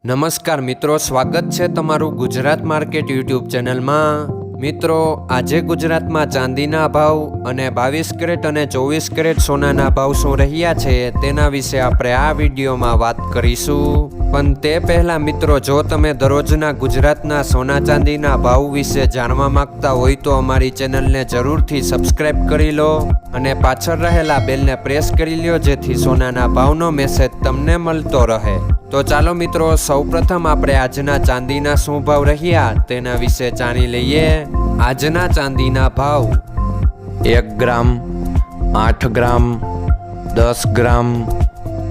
નમસ્કાર મિત્રો, સ્વાગત છે તમારું ગુજરાત માર્કેટ યુટ્યુબ ચેનલમાં। મિત્રો, આજે ગુજરાતમાં ચાંદીના ભાવ અને 22 કેરેટ અને 24 કેરેટ સોનાના ભાવ શું રહ્યા છે તેના વિશે આપણે આ વિડીયોમાં વાત કરીશું। પણ તે પહેલાં મિત્રો, જો તમે દરરોજના ગુજરાતના સોના ચાંદીના ભાવ વિશે જાણવા માંગતા હોય તો અમારી ચેનલને જરૂરથી સબસ્ક્રાઈબ કરી લો અને પાછળ રહેલા બેલને પ્રેસ કરી લો, જેથી સોનાના ભાવનો મેસેજ તમને મળતો રહે। તો ચાલો મિત્રો, સૌપ્રથમ આપણે આજના ચાંદીના શું ભાવ રહ્યા તેના વિશે જાણી લઈએ। આજના ચાંદીના ભાવ 1 ગ્રામ, 8 ગ્રામ, 10 ગ્રામ,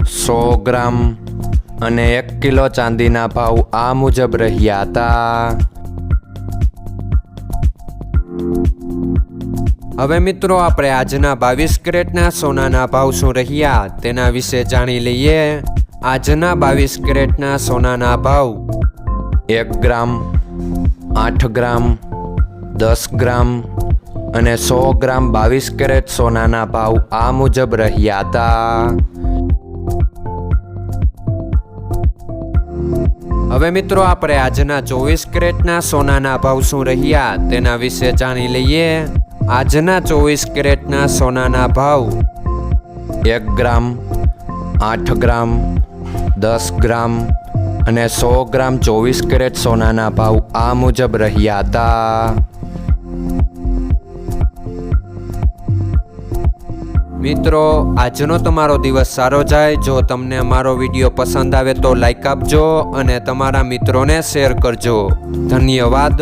100 ગ્રામ અને 1 કિલો ચાંદીના ભાવ આ મુજબ રહ્યા હતા। હવે મિત્રો, આપણે આજના 22 કેરેટના સોનાના ભાવ શું રહ્યા તેના વિશે જાણી લઈએ। આજના 22 કેરેટના સોનાના ભાવ 1 ગ્રામ, 8 ગ્રામ, 10 ગ્રામ અને 100 ગ્રામ 22 કેરેટ સોનાના ભાવ આ મુજબ રહ્યા હતા। હવે મિત્રો, આપણે આજના 24 કેરેટના સોનાના ભાવ શું રહ્યા તેના વિશે જાણી લઈએ। આજના 24 કેરેટના સોનાના ભાવ 1 ગ્રામ, 8 ગ્રામ, 10 ગ્રામ અને 100 ગ્રામ 24 કેરેટ સોનાના ભાવ આ મુજબ રહ્યા હતા। મિત્રો, આજનો તમારો દિવસ સારો જાય। જો તમને અમારો વિડીયો પસંદ આવે તો લાઈક આપજો અને તમારા મિત્રોને શેર કરજો। ધન્યવાદ।